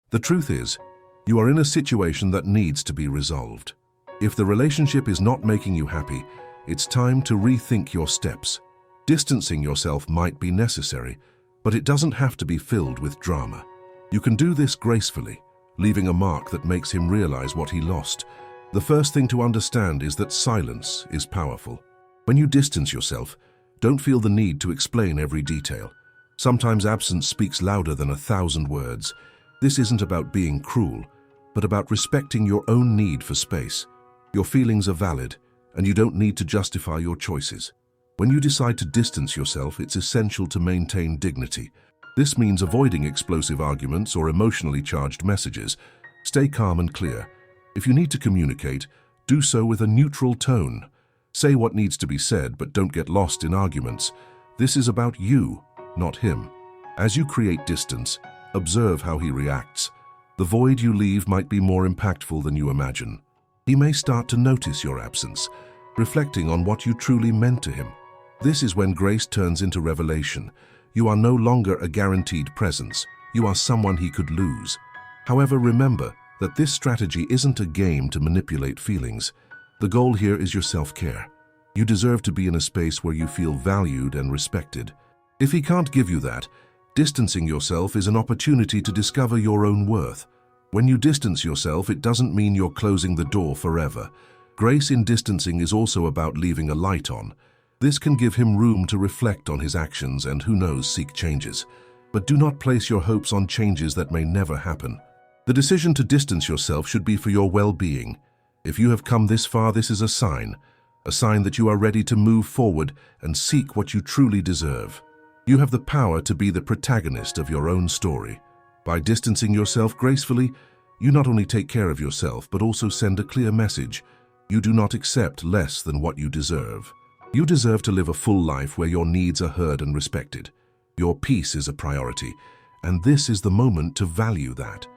The truth is, you are in a situation that needs to be resolved. If the relationship is not making you happy, it's time to rethink your steps. Distancing yourself might be necessary, but it doesn't have to be filled with drama. You can do this gracefully, leaving a mark that makes him realize what he lost. The first thing to understand is that silence is powerful. When you distance yourself, don't feel the need to explain every detail. Sometimes absence speaks louder than 1,000 words. This isn't about being cruel, but about respecting your own need for space. Your feelings are valid, and you don't need to justify your choices. When you decide to distance yourself, it's essential to maintain dignity. This means avoiding explosive arguments or emotionally charged messages. Stay calm and clear. If you need to communicate, do so with a neutral tone. Say what needs to be said, but don't get lost in arguments. This is about you, not him. As you create distance, observe how he reacts. The void you leave might be more impactful than you imagine. He may start to notice your absence, reflecting on what you truly meant to him. This is when grace turns into revelation. You are no longer a guaranteed presence. You are someone he could lose. However, remember that this strategy isn't a game to manipulate feelings. The goal here is your self-care. You deserve to be in a space where you feel valued and respected. If he can't give you that, distancing yourself is an opportunity to discover your own worth. When you distance yourself, it doesn't mean you're closing the door forever. Grace in distancing is also about leaving a light on. This can give him room to reflect on his actions and, who knows, seek changes. But do not place your hopes on changes that may never happen. The decision to distance yourself should be for your well-being. If you have come this far, this is a sign that you are ready to move forward and seek what you truly deserve. You have the power to be the protagonist of your own story. By distancing yourself gracefully, you not only take care of yourself, but also send a clear message. You do not accept less than what you deserve. You deserve to live a full life where your needs are heard and respected. Your peace is a priority, and this is the moment to value that.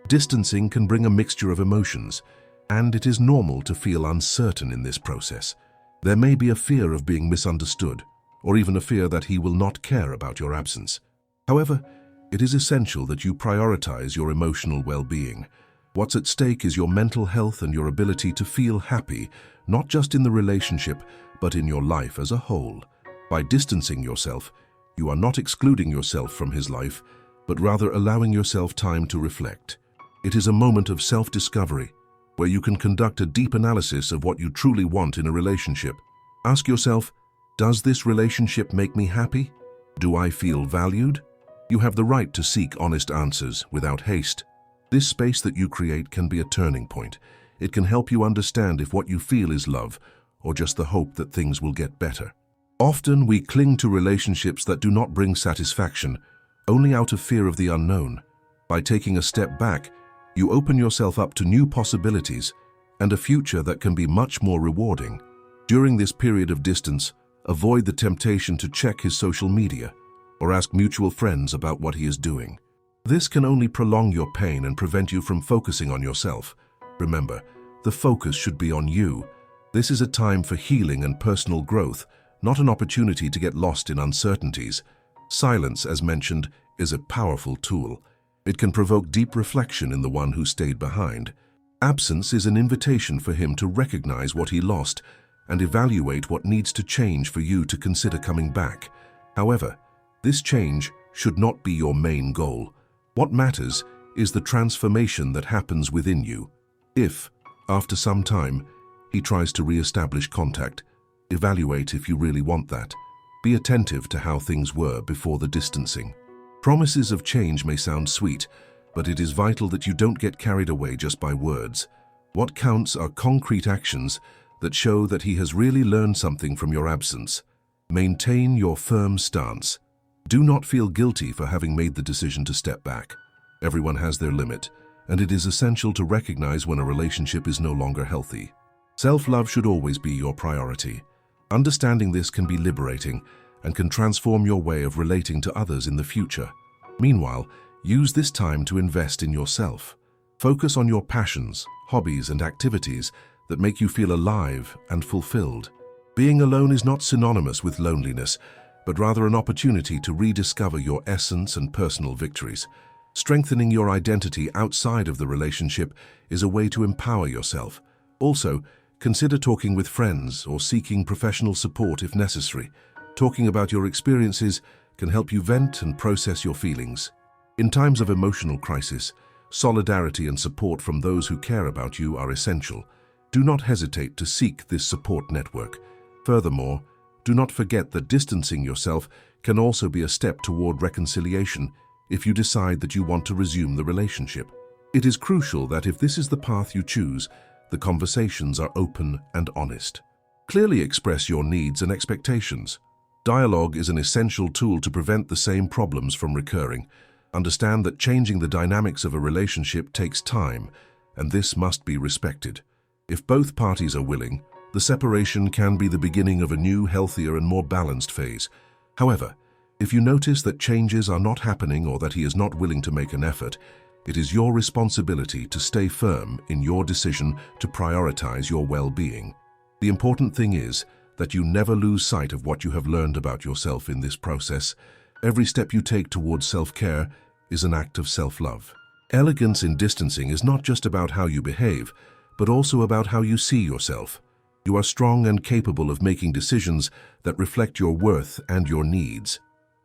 Distancing can bring a mixture of emotions, and it is normal to feel uncertain in this process. There may be a fear of being misunderstood, or even a fear that he will not care about your absence. However, it is essential that you prioritize your emotional well-being. What's at stake is your mental health and your ability to feel happy, not just in the relationship, but in your life as a whole. By distancing yourself, you are not excluding yourself from his life, but rather allowing yourself time to reflect. It is a moment of self-discovery, where you can conduct a deep analysis of what you truly want in a relationship. Ask yourself, does this relationship make me happy? Do I feel valued? You have the right to seek honest answers without haste. This space that you create can be a turning point. It can help you understand if what you feel is love or just the hope that things will get better. Often we cling to relationships that do not bring satisfaction, only out of fear of the unknown. By taking a step back, you open yourself up to new possibilities and a future that can be much more rewarding. During this period of distance, avoid the temptation to check his social media or ask mutual friends about what he is doing. This can only prolong your pain and prevent you from focusing on yourself. Remember, the focus should be on you. This is a time for healing and personal growth, not an opportunity to get lost in uncertainties. Silence, as mentioned, is a powerful tool. It can provoke deep reflection in the one who stayed behind. Absence is an invitation for him to recognize what he lost and evaluate what needs to change for you to consider coming back. However, this change should not be your main goal. What matters is the transformation that happens within you. If, after some time, he tries to re-establish contact, evaluate if you really want that. Be attentive to how things were before the distancing. Promises of change may sound sweet, but it is vital that you don't get carried away just by words. What counts are concrete actions that show that he has really learned something from your absence. Maintain your firm stance. Do not feel guilty for having made the decision to step back. Everyone has their limit, and it is essential to recognize when a relationship is no longer healthy. Self-love should always be your priority. Understanding this can be liberating and can transform your way of relating to others in the future. Meanwhile, use this time to invest in yourself. Focus on your passions, hobbies, and activities that make you feel alive and fulfilled. Being alone is not synonymous with loneliness, but rather an opportunity to rediscover your essence and personal victories. Strengthening your identity outside of the relationship is a way to empower yourself. Also, consider talking with friends or seeking professional support if necessary. Talking about your experiences can help you vent and process your feelings. In times of emotional crisis, solidarity and support from those who care about you are essential. Do not hesitate to seek this support network. Furthermore, do not forget that distancing yourself can also be a step toward reconciliation if you decide that you want to resume the relationship. It is crucial that if this is the path you choose, the conversations are open and honest. Clearly express your needs and expectations. Dialogue is an essential tool to prevent the same problems from recurring. Understand that changing the dynamics of a relationship takes time, and this must be respected. If both parties are willing, the separation can be the beginning of a new, healthier, and more balanced phase. However, if you notice that changes are not happening or that he is not willing to make an effort, it is your responsibility to stay firm in your decision to prioritize your well-being. The important thing is that you never lose sight of what you have learned about yourself in this process. Every step you take towards self-care is an act of self-love. Elegance in distancing is not just about how you behave, but also about how you see yourself. You are strong and capable of making decisions that reflect your worth and your needs.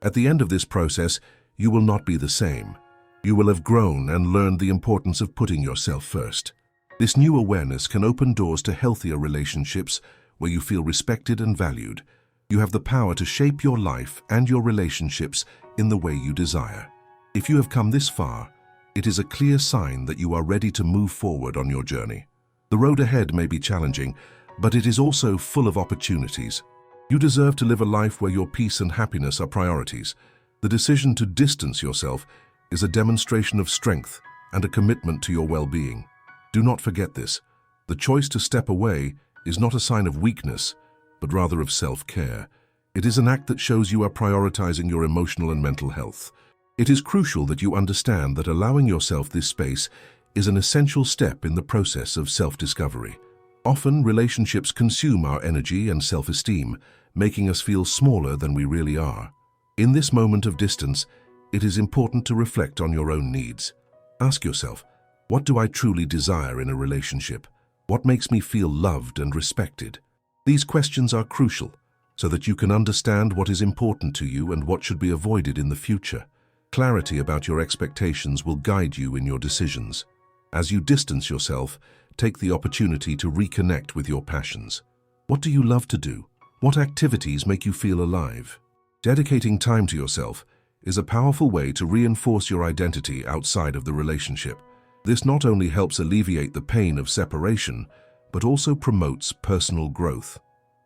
At the end of this process, you will not be the same. You will have grown and learned the importance of putting yourself first. This new awareness can open doors to healthier relationships where you feel respected and valued. You have the power to shape your life and your relationships in the way you desire. If you have come this far, it is a clear sign that you are ready to move forward on your journey. The road ahead may be challenging, but it is also full of opportunities. You deserve to live a life where your peace and happiness are priorities. The decision to distance yourself is a demonstration of strength and a commitment to your well-being. Do not forget this. The choice to step away is not a sign of weakness, but rather of self-care. It is an act that shows you are prioritizing your emotional and mental health. It is crucial that you understand that allowing yourself this space is an essential step in the process of self-discovery. Often, relationships consume our energy and self-esteem, making us feel smaller than we really are. In this moment of distance, it is important to reflect on your own needs. Ask yourself, what do I truly desire in a relationship? What makes me feel loved and respected? These questions are crucial so that you can understand what is important to you and what should be avoided in the future. Clarity about your expectations will guide you in your decisions. As you distance yourself, take the opportunity to reconnect with your passions. What do you love to do? What activities make you feel alive? Dedicating time to yourself is a powerful way to reinforce your identity outside of the relationship. This not only helps alleviate the pain of separation, but also promotes personal growth.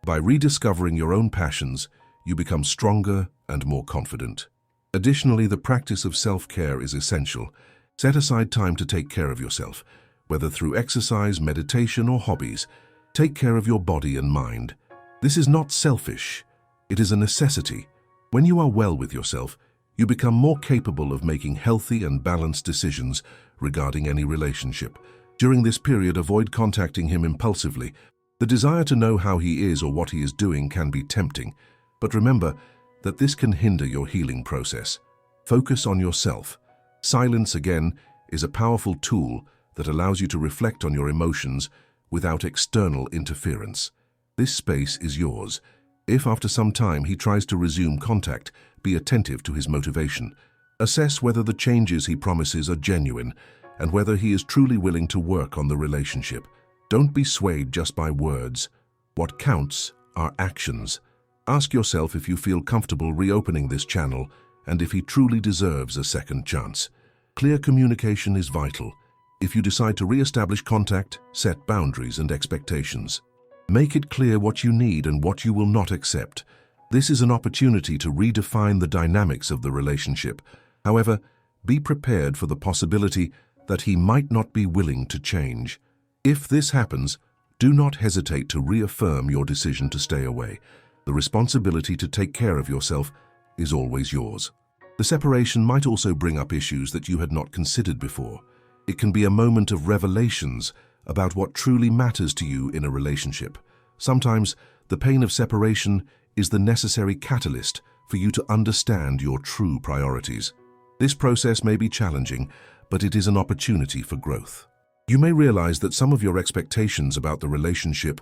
By rediscovering your own passions, you become stronger and more confident. Additionally, the practice of self-care is essential. Set aside time to take care of yourself, whether through exercise, meditation, or hobbies. Take care of your body and mind. This is not selfish. It is a necessity. When you are well with yourself, you become more capable of making healthy and balanced decisions regarding any relationship. During this period, avoid contacting him impulsively. The desire to know how he is or what he is doing can be tempting, but remember that this can hinder your healing process. Focus on yourself. Silence, again, is a powerful tool that allows you to reflect on your emotions without external interference. This space is yours. If after some time he tries to resume contact, be attentive to his motivation. Assess whether the changes he promises are genuine and whether he is truly willing to work on the relationship. Don't be swayed just by words. What counts are actions. Ask yourself if you feel comfortable reopening this channel and if he truly deserves a second chance. Clear communication is vital. If you decide to re-establish contact, set boundaries and expectations. Make it clear what you need and what you will not accept. This is an opportunity to redefine the dynamics of the relationship. However, be prepared for the possibility that he might not be willing to change. If this happens, do not hesitate to reaffirm your decision to stay away. The responsibility to take care of yourself is always yours. The separation might also bring up issues that you had not considered before. It can be a moment of revelations about what truly matters to you in a relationship. Sometimes, the pain of separation is the necessary catalyst for you to understand your true priorities. This process may be challenging, but it is an opportunity for growth. You may realize that some of your expectations about the relationship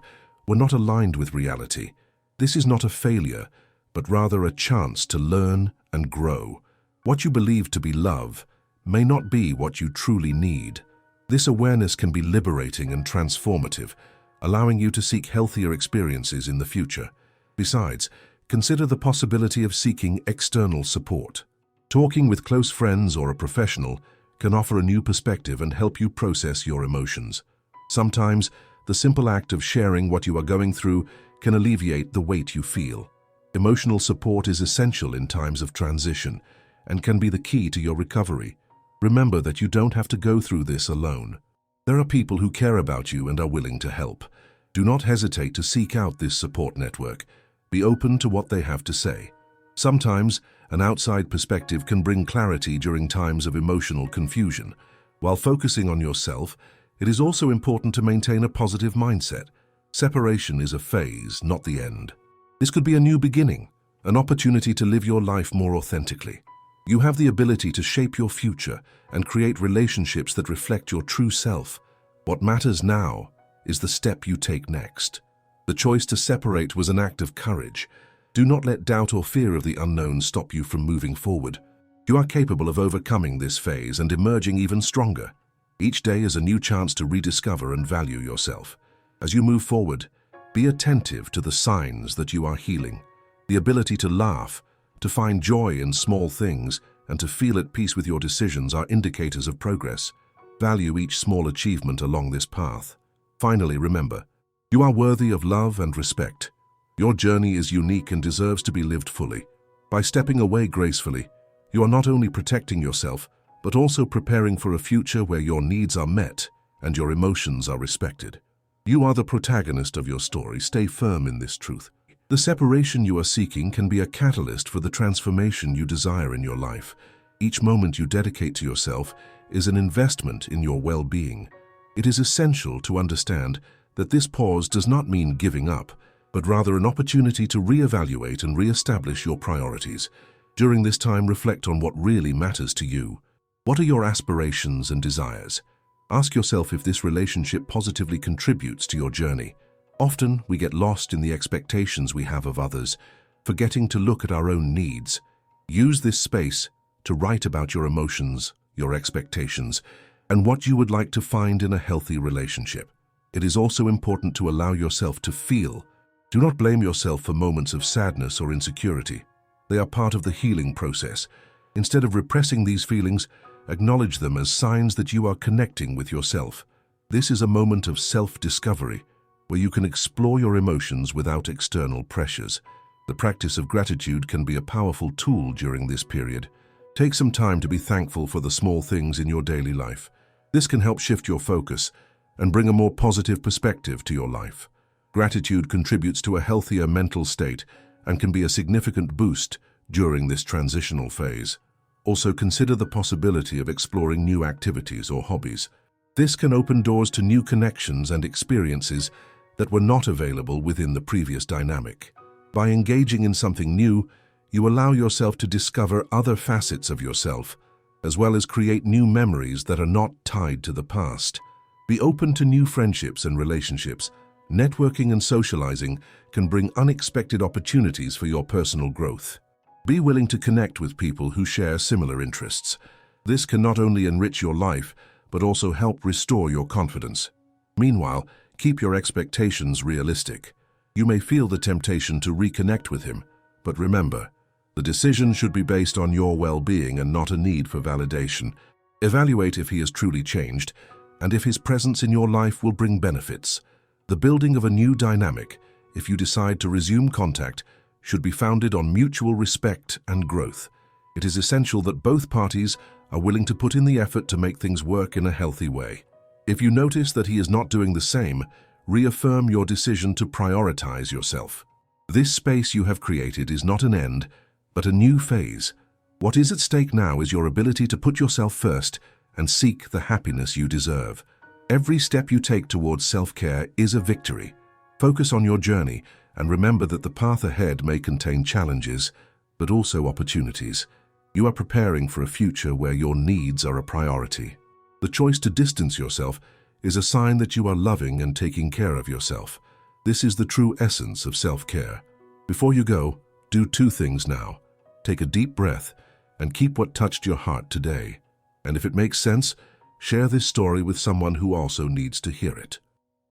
were not aligned with reality. This is not a failure, but rather a chance to learn and grow. What you believe to be love may not be what you truly need. This awareness can be liberating and transformative, allowing you to seek healthier experiences in the future. Besides, consider the possibility of seeking external support. Talking with close friends or a professional can offer a new perspective and help you process your emotions. Sometimes, the simple act of sharing what you are going through can alleviate the weight you feel. Emotional support is essential in times of transition and can be the key to your recovery. Remember that you don't have to go through this alone. There are people who care about you and are willing to help. Do not hesitate to seek out this support network. Be open to what they have to say. Sometimes, an outside perspective can bring clarity during times of emotional confusion. While focusing on yourself, it is also important to maintain a positive mindset. Separation is a phase, not the end. This could be a new beginning, an opportunity to live your life more authentically. You have the ability to shape your future and create relationships that reflect your true self. What matters now is the step you take next. The choice to separate was an act of courage. Do not let doubt or fear of the unknown stop you from moving forward. You are capable of overcoming this phase and emerging even stronger. Each day is a new chance to rediscover and value yourself. As you move forward, be attentive to the signs that you are healing. The ability to laugh, to find joy in small things, and to feel at peace with your decisions are indicators of progress. Value each small achievement along this path. Finally, remember, you are worthy of love and respect. Your journey is unique and deserves to be lived fully. By stepping away gracefully, you are not only protecting yourself, but also preparing for a future where your needs are met and your emotions are respected. You are the protagonist of your story. Stay firm in this truth. The separation you are seeking can be a catalyst for the transformation you desire in your life. Each moment you dedicate to yourself is an investment in your well-being. It is essential to understand that this pause does not mean giving up, but rather an opportunity to reevaluate and re-establish your priorities. During this time, reflect on what really matters to you. What are your aspirations and desires? Ask yourself if this relationship positively contributes to your journey. Often, we get lost in the expectations we have of others, forgetting to look at our own needs. Use this space to write about your emotions, your expectations, and what you would like to find in a healthy relationship. It is also important to allow yourself to feel. Do not blame yourself for moments of sadness or insecurity. They are part of the healing process. Instead of repressing these feelings, acknowledge them as signs that you are connecting with yourself. This is a moment of self-discovery, where you can explore your emotions without external pressures. The practice of gratitude can be a powerful tool during this period. Take some time to be thankful for the small things in your daily life. This can help shift your focus and bring a more positive perspective to your life. Gratitude contributes to a healthier mental state and can be a significant boost during this transitional phase. Also, consider the possibility of exploring new activities or hobbies. This can open doors to new connections and experiences that were not available within the previous dynamic. By engaging in something new, you allow yourself to discover other facets of yourself, as well as create new memories that are not tied to the past. Be open to new friendships and relationships. Networking and socializing can bring unexpected opportunities for your personal growth. Be willing to connect with people who share similar interests. This can not only enrich your life, but also help restore your confidence. Meanwhile, keep your expectations realistic. You may feel the temptation to reconnect with him, but remember, the decision should be based on your well-being and not a need for validation. Evaluate if he has truly changed, and if his presence in your life will bring benefits. The building of a new dynamic, if you decide to resume contact, should be founded on mutual respect and growth. It is essential that both parties are willing to put in the effort to make things work in a healthy way. If you notice that he is not doing the same, reaffirm your decision to prioritize yourself. This space you have created is not an end, but a new phase. What is at stake now is your ability to put yourself first and seek the happiness you deserve. Every step you take towards self-care is a victory. Focus on your journey and remember that the path ahead may contain challenges, but also opportunities. You are preparing for a future where your needs are a priority. The choice to distance yourself is a sign that you are loving and taking care of yourself. This is the true essence of self-care. Before you go, do two things now. Take a deep breath and keep what touched your heart today. And if it makes sense, share this story with someone who also needs to hear it.